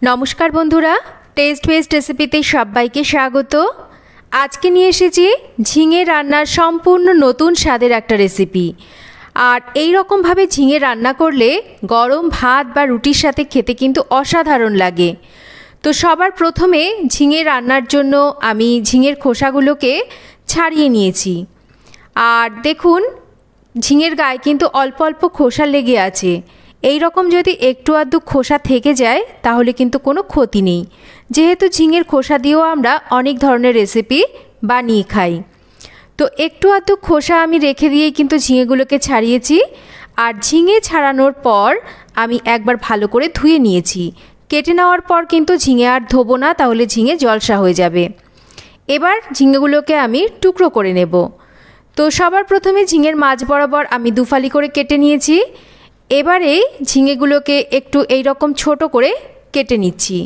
নমস্কার বন্ধুরা, test best রেসিপিতে সবাইকে স্বাগত। আজকে নিয়ে এসেছি ঝিঙে রান্নার সম্পূর্ণ নতুন স্বাদের একটা রেসিপি। আর এই রকমভাবে ঝিঙে রান্না করলে গরম ভাত বা রুটির সাথে খেতে কিন্তু অসাধারণ লাগে। তো সবার প্রথমে ঝিঙে রান্নার জন্য আমি ঝিঙের খোসাগুলোকে ছাড়িয়ে নিয়েছি। আর দেখুন, ঝিঙের গায়ে কিন্তু অল্প অল্প খোসা লেগে আছে। এই রকম যদি একটু আধটু খোসা থেকে যায় তাহলে কিন্তু কোনো ক্ষতি নেই, যেহেতু ঝিঙের খোসা দিয়েও আমরা অনেক ধরনের রেসিপি বানিয়ে খাই। তো একটু আধটু খোসা আমি রেখে দিয়েই কিন্তু ঝিঙেগুলোকে ছাড়িয়েছি। আর ঝিঙে ছাড়ানোর পর আমি একবার ভালো করে ধুয়ে নিয়েছি। কেটে নেওয়ার পর কিন্তু ঝিঙে আর ধোবো না, তাহলে ঝিঙে জলসা হয়ে যাবে। এবার ঝিঙেগুলোকে আমি টুকরো করে নেব। তো সবার প্রথমে ঝিঙের মাঝ বরাবর আমি দুফালি করে কেটে নিয়েছি। এবারে ঝিঙেগুলোকে একটু এই রকম ছোট করে কেটে নিচ্ছি।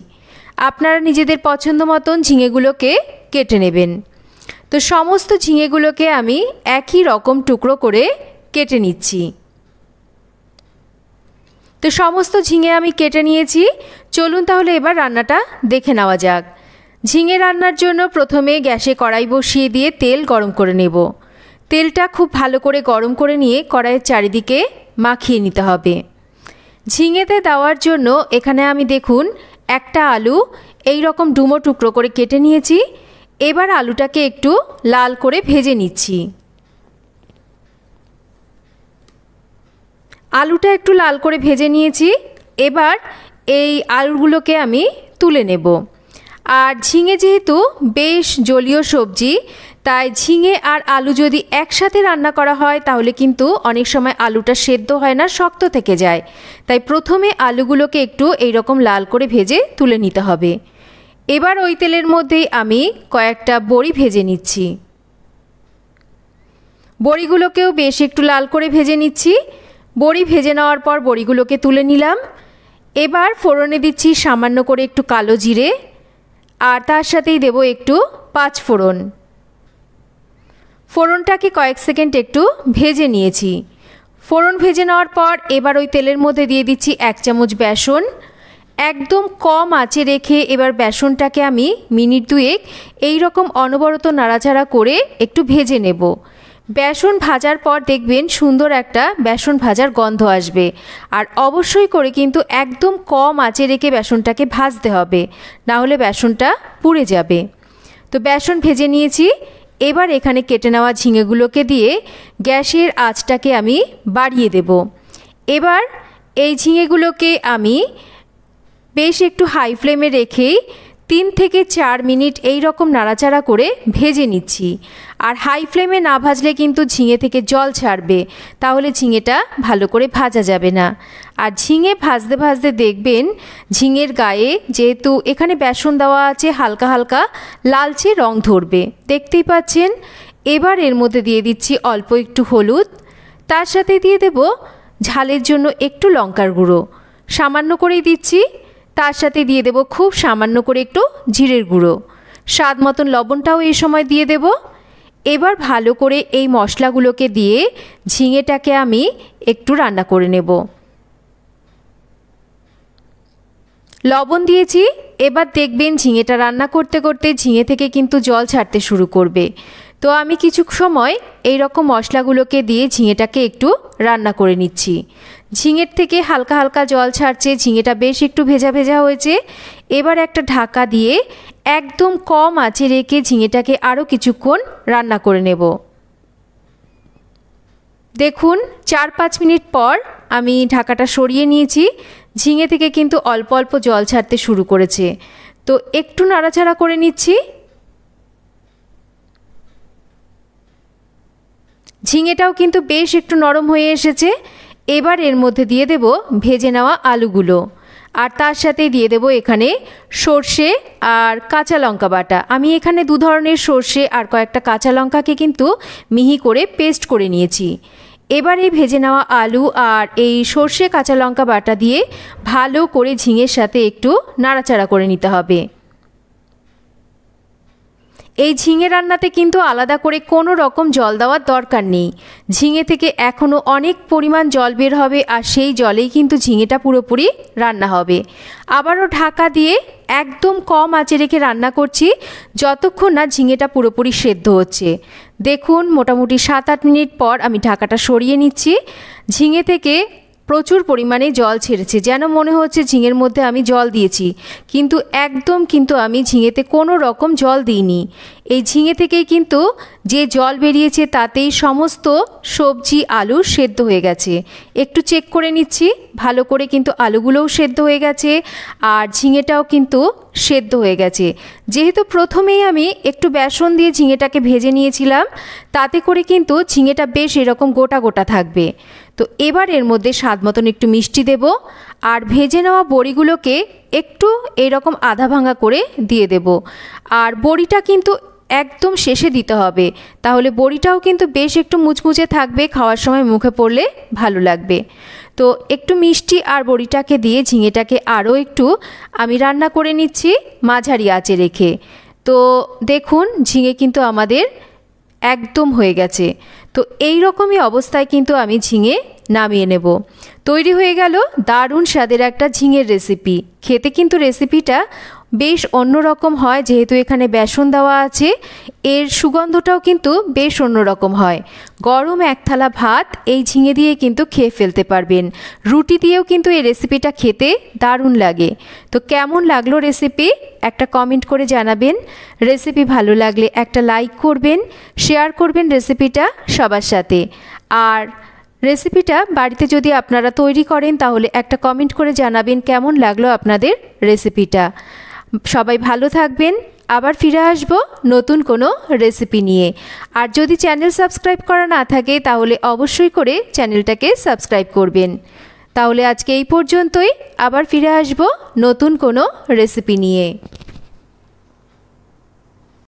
আপনারা নিজেদের পছন্দ মতন ঝিঙেগুলোকে কেটে নেবেন। তো সমস্ত ঝিঙেগুলোকে আমি একই রকম টুকরো করে কেটে নিচ্ছি। তো সমস্ত ঝিঙে আমি কেটে নিয়েছি। চলুন তাহলে এবার রান্নাটা দেখে নেওয়া যাক। ঝিঙে রান্নার জন্য প্রথমে গ্যাসে কড়াই বসিয়ে দিয়ে তেল গরম করে নেব। তেলটা খুব ভালো করে গরম করে নিয়ে কড়াইয়ের চারিদিকে মাখিয়ে নিতে হবে। ঝিঙেতে দেওয়ার জন্য এখানে আমি দেখুন একটা আলু এই রকম ডুমো টুকরো করে কেটে নিয়েছি। এবার আলুটাকে একটু লাল করে ভেজে নিচ্ছি। আলুটা একটু লাল করে ভেজে নিয়েছি। এবার এই আলুগুলোকে আমি তুলে নেব। আর ঝিঙে যেহেতু বেশ জলীয় সবজি, তাই ঝিঙে আর আলু যদি একসাথে রান্না করা হয় তাহলে কিন্তু অনেক সময় আলুটা সেদ্ধ হয় না, শক্ত থেকে যায়। তাই প্রথমে আলুগুলোকে একটু এইরকম লাল করে ভেজে তুলে নিতে হবে। এবার ওই তেলের মধ্যেই আমি কয়েকটা বড়ি ভেজে নিচ্ছি। বড়িগুলোকেও বেশ একটু লাল করে ভেজে নিচ্ছি। বড়ি ভেজে নেওয়ার পর বড়িগুলোকে তুলে নিলাম। এবার ফোড়নে দিচ্ছি সামান্য করে একটু কালো জিরে, আর তার সাথেই দেব একটু পাঁচফোড়ন। ফোড়নটাকে কয়েক সেকেন্ড একটু ভেজে নিয়েছি। ফোড়ন ভেজে নেওয়ার পর এবার ওই তেলের মধ্যে দিয়ে দিচ্ছি 1 চামচ বেসন। একদম কম আঁচে রেখে এবার বেসনটাকে আমি মিনিট দুয়েক এই রকম অনবরত নাড়াচাড়া করে একটু ভেজে নেব। বেসন ভাজার পর দেখবেন সুন্দর একটা বেসন ভাজার গন্ধ আসবে। আর অবশ্যই করে কিন্তু একদম কম আঁচে রেখে বেসনটাকে ভাজতে হবে, না হলে বেসনটা পুড়ে যাবে। তো বেসন ভেজে নিয়েছি। এবার এখানে কেটে নেওয়া ঝিঙেগুলোকে দিয়ে গ্যাসের আঁচটাকে আমি বাড়িয়ে দেব। এবার এই ঝিঙেগুলোকে আমি বেশ একটু হাই ফ্লেমে রেখেই 3 থেকে 4 মিনিট এই রকম নাড়াচাড়া করে ভেজে নিচ্ছি। আর হাই ফ্লেমে না ভাজলে কিন্তু ঝিঙে থেকে জল ছাড়বে, তাহলে ঝিঙেটা ভালো করে ভাজা যাবে না। আর ঝিঙে ভাজতে ভাজতে দেখবেন ঝিঙের গায়ে যেহেতু এখানে বেসন দেওয়া আছে, হালকা হালকা লালচে রং ধরবে, দেখতেই পাচ্ছেন। এবার এর মধ্যে দিয়ে দিচ্ছি অল্প একটু হলুদ, তার সাথে দিয়ে দেব ঝালের জন্য একটু লঙ্কার গুঁড়ো, সামান্য করেই দিচ্ছি। তার সাথে দিয়ে দেব খুব সামান্য করে একটু জিরের গুঁড়ো, স্বাদ মতন লবণটাও এই সময় দিয়ে দেব। এবার ভালো করে এই মশলাগুলোকে দিয়ে ঝিঙেটাকে আমি একটু রান্না করে নেব। লবণ দিয়েছি। এবার দেখবেন ঝিঙেটা রান্না করতে করতে ঝিঙে থেকে কিন্তু জল ছাড়তে শুরু করবে। তো আমি কিছু সময় এই রকম মশলাগুলোকে দিয়ে ঝিঙেটাকে একটু রান্না করে নিচ্ছি। ঝিঙের থেকে হালকা হালকা জল ছাড়ছে, ঝিঙেটা বেশ একটু ভেজা ভেজা হয়েছে। এবার একটা ঢাকা দিয়ে একদম কম আঁচে রেখে ঝিঙেটাকে আরও কিছুক্ষণ রান্না করে নেব। দেখুন 4-5 মিনিট পর আমি ঢাকাটা সরিয়ে নিয়েছি। ঝিঙে থেকে কিন্তু অল্প অল্প জল ছাড়তে শুরু করেছে। তো একটু নাড়াচাড়া করে নিচ্ছি। ঝিঙেটাও কিন্তু বেশ একটু নরম হয়ে এসেছে। এবার এর মধ্যে দিয়ে দেব ভেজে নেওয়া আলুগুলো, আর তার সাথে দিয়ে দেব এখানে সর্ষে আর কাঁচা লঙ্কা বাটা। আমি এখানে 2 ধরনের সর্ষে আর কয়েকটা কাঁচা লঙ্কাকে কিন্তু মিহি করে পেস্ট করে নিয়েছি। এবার এই ভেজে নেওয়া আলু আর এই সর্ষে কাঁচা লঙ্কা বাটা দিয়ে ভালো করে ঝিঙের সাথে একটু নাড়াচাড়া করে নিতে হবে। এই ঝিঙে রান্নাতে কিন্তু আলাদা করে কোনো রকম জল দেওয়ার দরকার নেই। ঝিঙে থেকে এখনও অনেক পরিমাণ জল বের হবে, আর সেই জলেই কিন্তু ঝিঙেটা পুরোপুরি রান্না হবে। আবারও ঢাকা দিয়ে একদম কম আঁচে রেখে রান্না করছি যতক্ষণ না ঝিঙেটা পুরোপুরি সেদ্ধ হচ্ছে। দেখুন মোটামুটি 7-8 মিনিট পর আমি ঢাকাটা সরিয়ে নিচ্ছি। ঝিঙে থেকে প্রচুর পরিমাণে জল ছেড়েছে, যেন মনে হচ্ছে ঝিঙের মধ্যে আমি জল দিয়েছি, কিন্তু একদম কিন্তু আমি ঝিঙেতে কোনো রকম জল দিইনি। এই ঝিঙে থেকেই কিন্তু যে জল বেরিয়েছে তাতেই সমস্ত সবজি আলু সেদ্ধ হয়ে গেছে। একটু চেক করে নিচ্ছি, ভালো করে কিন্তু আলুগুলোও সেদ্ধ হয়ে গেছে আর ঝিঙেটাও কিন্তু সেদ্ধ হয়ে গেছে। যেহেতু প্রথমেই আমি একটু বেসন দিয়ে ঝিঙেটাকে ভেজে নিয়েছিলাম, তাতে করে কিন্তু ঝিঙেটা বেশ এরকম গোটা গোটা থাকবে। তো এবার এর মধ্যে স্বাদ মতন একটু মিষ্টি দেব, আর ভেজে নেওয়া বড়িগুলোকে একটু এরকম আধা ভাঙা করে দিয়ে দেব। আর বড়িটা কিন্তু একদম শেষে দিতে হবে, তাহলে বড়িটাও কিন্তু বেশ একটু মুচমুচে থাকবে, খাওয়ার সময় মুখে পড়লে ভালো লাগবে। তো একটু মিষ্টি আর বড়িটাকে দিয়ে ঝিঙেটাকে আরও একটু আমি রান্না করে নিচ্ছি মাঝারি আঁচে রেখে। তো দেখুন ঝিঙে কিন্তু আমাদের একদম হয়ে গেছে। তো এই রকমই অবস্থায় কিন্তু আমি ঝিঙে নামিয়ে নেব। তৈরি হয়ে গেল দারুণ স্বাদের একটা ঝিঙের রেসিপি। খেতে কিন্তু রেসিপিটা বেশ অন্যরকম হয়, যেহেতু এখানে বেসন দেওয়া আছে, এর সুগন্ধটাও কিন্তু বেশ অন্যরকম হয়। গরম এক থালা ভাত এই ঝিঙে দিয়ে কিন্তু খেয়ে ফেলতে পারবেন। রুটি দিয়েও কিন্তু এই রেসিপিটা খেতে দারুণ লাগে। তো কেমন লাগলো রেসিপি একটা কমেন্ট করে জানাবেন। রেসিপি ভালো লাগলে একটা লাইক করবেন, শেয়ার করবেন রেসিপিটা সবার সাথে। আর রেসিপিটা বাড়িতে যদি আপনারা তৈরি করেন তাহলে একটা কমেন্ট করে জানাবেন কেমন লাগলো আপনাদের রেসিপিটা। সবাই ভালো থাকবেন, আবার ফিরে আসব নতুন কোনো রেসিপি নিয়ে। আর যদি চ্যানেল সাবস্ক্রাইব করা না থাকে তাহলে অবশ্যই করে চ্যানেলটাকে সাবস্ক্রাইব করবেন। তাহলে আজকে এই পর্যন্তই, আবার ফিরে আসব নতুন কোনো রেসিপি নিয়ে।